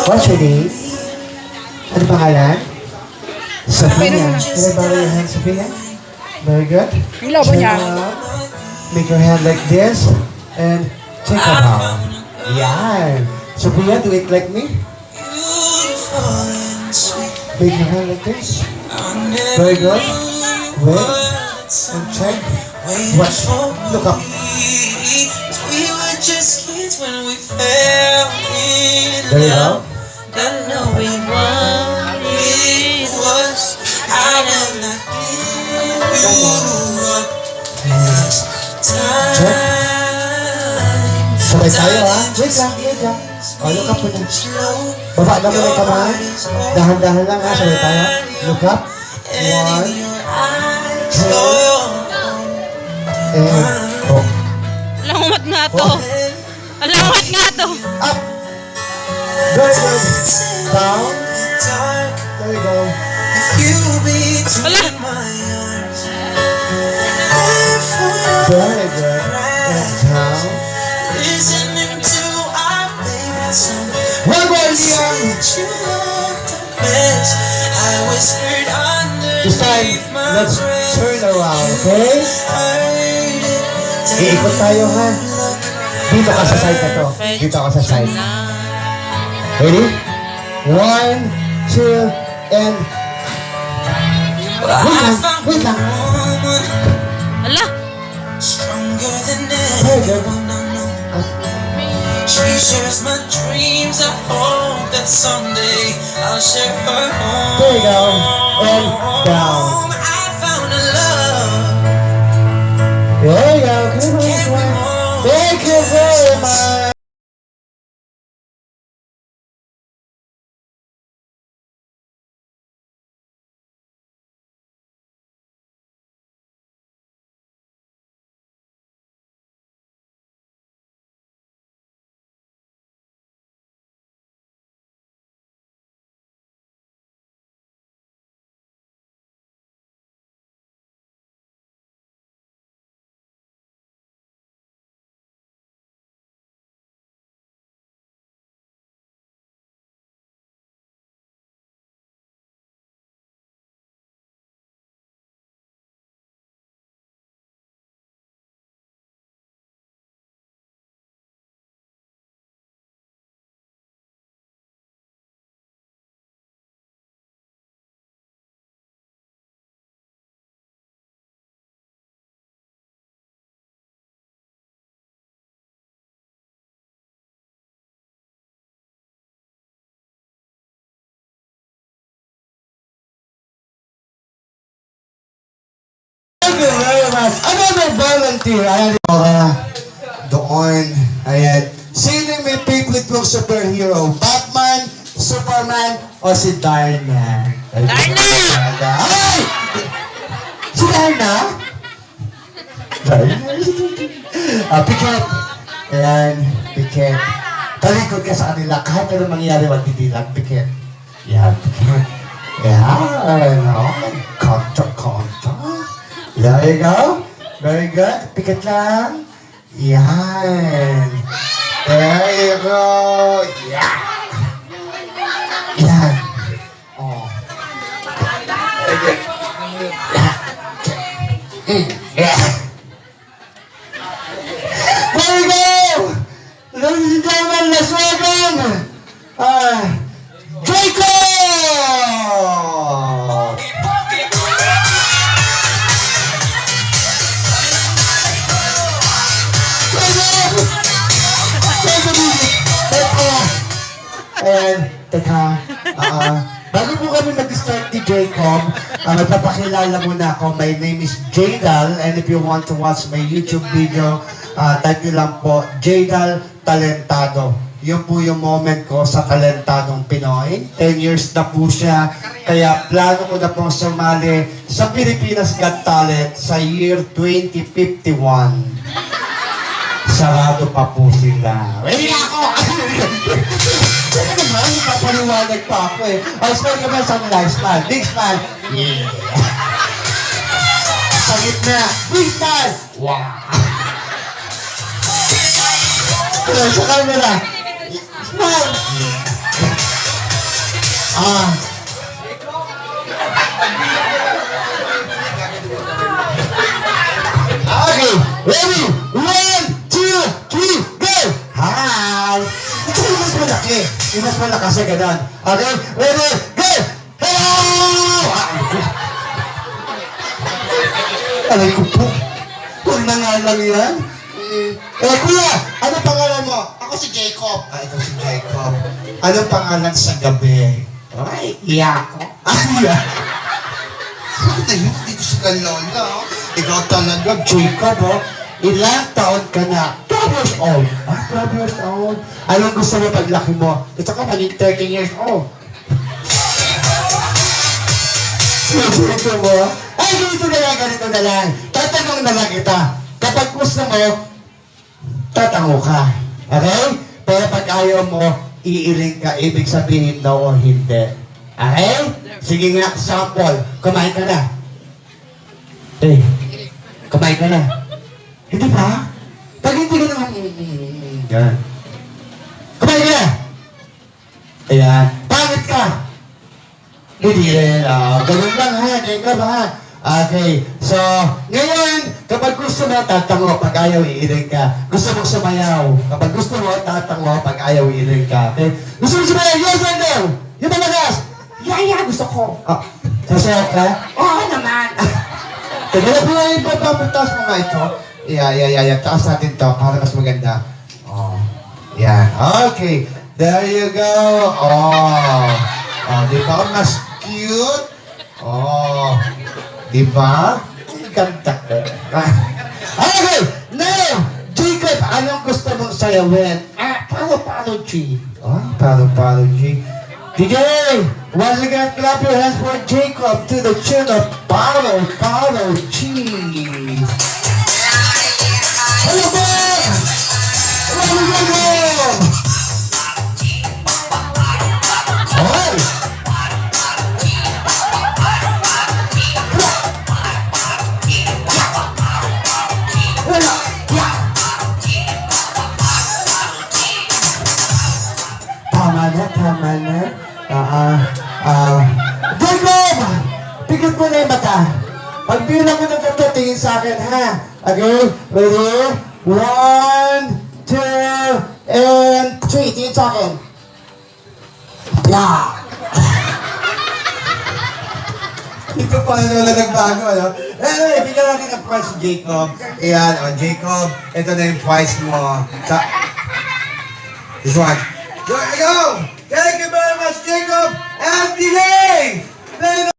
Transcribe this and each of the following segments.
What's your name? Ano pangalan? Sophia. Can I borrow your hand, Sophia? Very good. Ilaw ba niya? Make your hand like this. And take a bow. Yeah. Sophia, do it like me. Make your hand like this. Very good. Wait. And check. What? Look up. We were just kids when we fell in There you love. go. Not knowing what it was. I will not give you up this Check. time. Sabay tayo ha. Wait lang. O, look up po na. Baba na mo na yung kamay. Dahan-dahan lang ha. Sabay tayo. Look up. One. Two. And oh. Alangat nga to. Alangat nga to. Up. Very good. Down. There you go. You between my arms. Very good. And down. Listening to our favorite song. One more, Leon. You look the best. I whispered This time, underneath my let's breath. turn around, okay? Iikot tayo ha. Dito ka sa side na to. Dito ka sa side. Ready? 1, 2, and... Wait lang. Ala. Stronger than Very good. anyone I know. She shares my dreams. I hope that someday I'll share her home. There you go. And down. I found a love. There you go. Thank you very much. Thank you very much. Another volunteer. Ayan, doon. Ayan. Sino yung may favorite mong superhero? Batman, Superman, o si Darna? Darna! Ay! Si Darna? Darna? Piket. Ayan, Piket. Talikod ka sa kanila. Kahit ano mangyari, wag didilag, Piket. Yan, Piket. Ayan, kontra. There you go. Very good. Piket lang. Yan. There you go. Yeah. Yan. Oh. Very good. Yeah. There you go. Ladies and gentlemen, let's welcome Draco! And, teka, bago po kami mag-start ni Jacob, magpapakilala muna ako. My name is Jadal, and if you want to watch my YouTube video, type nyo lang po, Jadal Talentado. Yun po yung moment ko sa Talentadong Pinoy. 10 years na po siya, kaya plano ko na pong sumali sa Pilipinas Got Talent sa year 2051. Sarado pa po sila. Ready na ako! Teka naman, papaliwanag pa ako eh. Oh, smile ka ba sa live smile? Big smile. Yeah. Sa gitna. Big smile. Wow. Sa camera. Smile. Yeah. Ah. Okay, ready? 1, 2, 3, go! Hi! Ito yung mas malaki. Yung mas malaki kasi ganun. Okay, ready? Go! Hello! Aray ko po. Huwag na nga lang yan. Kuya, ano pangalan mo? Ako si Jacob. Ito si Jacob. Anong pangalan sa gabi? Ay, iya ko. Iya. Bakit na yun? Dito sila lola. Ikaw talaga, Jacob, oh. Ilang taon ka na? 12 years old. 12 years old. Anong gusto mo paglaki mo? Gusto ko maging 13 years old. Gusto mo? Ay, ganito na lang. Tatanong na lang kita. Kapag gusto mo, tatango ka. Okay? Pero pag ayaw mo, iiling ka. Ibig sabihin no o hindi. Okay? Sige nga, sample. Kumain ka na. Kumain ka na. Hindi ba? Pag hindi ka naman, yan. Kumain ka na. Ayan. Pangit ka. Hindi rin. Ganun lang ha. Jacob ha. Okay. So, ngayon, kapag gusto mo, tatango. Pag ayaw, iiling ka. Gusto mo sumayaw. Kapag gusto mo, tatango. Pag ayaw, iiling ka. Okay? Gusto mo sumayaw? Yes and no. Yung malakas. Yeah, gusto ko. Sasayaw ka? Oo naman. Teka na po yung papapuntas mo nga ito. Yeah. Taas natin to para mas maganda. Oh. Yeah. Okay. There you go. Di ba? Mas cute. Di ba? Ganda ka. Okay. Now, Jacob, anong gusto mong sayawin? Palo, G. Palo, G. DJ, once again, clap your hands for Jacob to the tune of Palo, G. Hello, man! Welcome! Alright! Tama na. Jacob! Pigit mo na yung mata. Pagbilang ko ng tatlo, tingin sa akin, ha? Okay? Ready? 1, 2, and 3. Tingin sa akin. Yeah! Ito pa na nagbago, ano? Anyway, bigyan natin ang prize si Jacob. Ayan, Jacob, ito na yung prize mo. This one. There you go! Thank you very much, Jacob! And delay! Play the...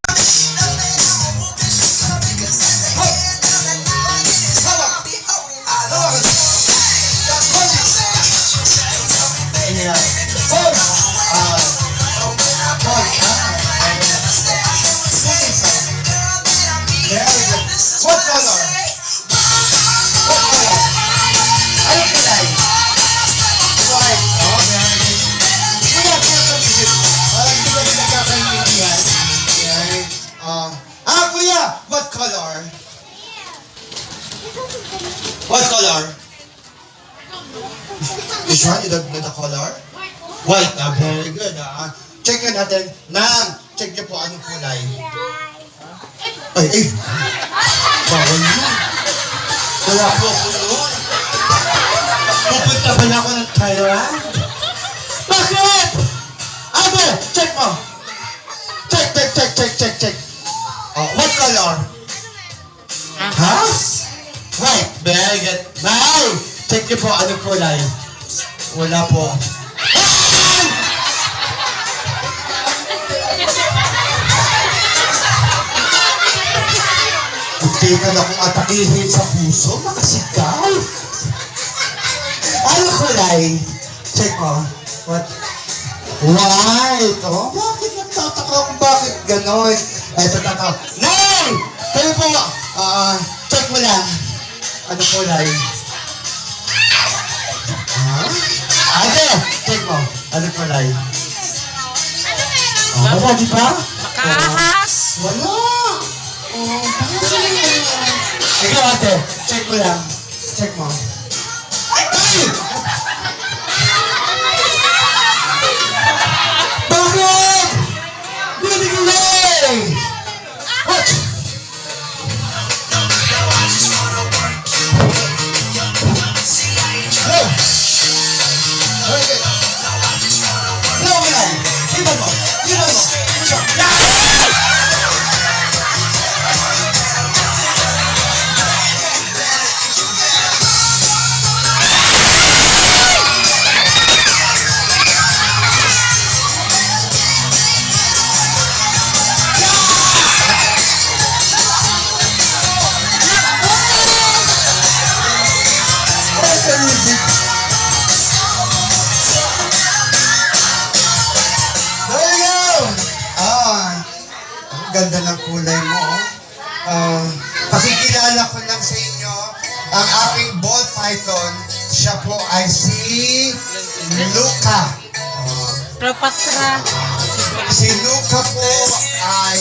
What color? Ayun kilay. White. Kuya, what color? What color? This one, you don't know the color? White. Very good. Check yun natin. Check niyo po anong kulay. Ay. Bawal yun. Wala po ako yun. Pupunta ba na ako ng Thailand? Bakit? Ate, check mo. Check. What color? Ha? White. Very good. Now, check niyo po anong kulay. Wala po. Hindi ka na kung atakihin sa puso, makasigaw. Ano kulay? Check mo. What? White. Bakit nagtataka kung bakit gano'n? Eto tataw. Nay! Kayo po, check mo lang. Ano kulay? Ate, check mo. Ano kulay? Wala, di ba? Makahas! Wala. Ikaw ate, check mo lang. Check mo. Ay! Bakit? Watch! Go! Very good. Go, Milan! Give them more! Give them more! There you go! Ang ganda ng kulay mo. Pakikilala ko lang sa inyo, ang aking ball python, siya po ay si Luca. Cleopatra. Si Luca po ay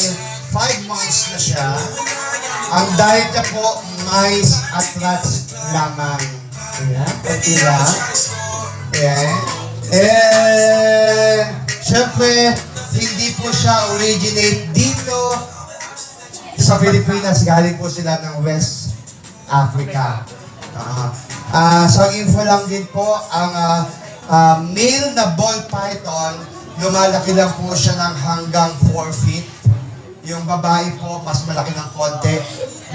5 months na siya. Ang diet niya po, mais at nuts lamang. Ayan, pati lang. Ayan. And, syempre, hindi po siya originate dito sa Pilipinas. Galing po sila ng West Africa. So, info lang din po, ang male na ball python, lumalaki lang po siya ng hanggang 4 feet. Yung babae po, mas malaki ng konti.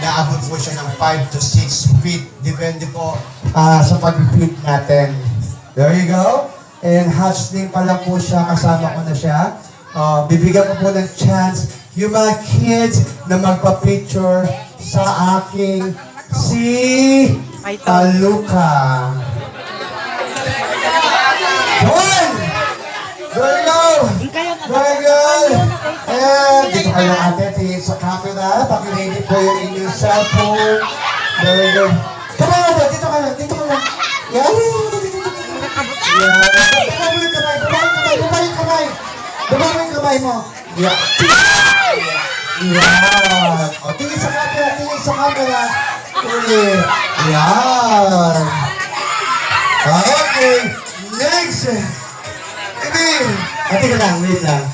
Naabot po siya ng 5 to 6 feet. Depende po sa pag-feed natin. There you go. And hatchling pa lang po siya. Kasama ko na siya. Bibigyan ko po ng chance yung mga kids na magpa-picture sa aking si Luca. Come on! There you go! Very good! And dito kayo ate, tingin sa camera. Pag-ready po yung inyong cellphone. Very good. Come on, ate, dito ka lang, dito ka lang. Yan. Baba mo yung kamay, baba yung kamay. Baba mo yung kamay mo. Yan. Yan. O, tingin sa camera, tingin sa camera. Ulit. Yan. Okay, next. Ate ka lang, wait lang.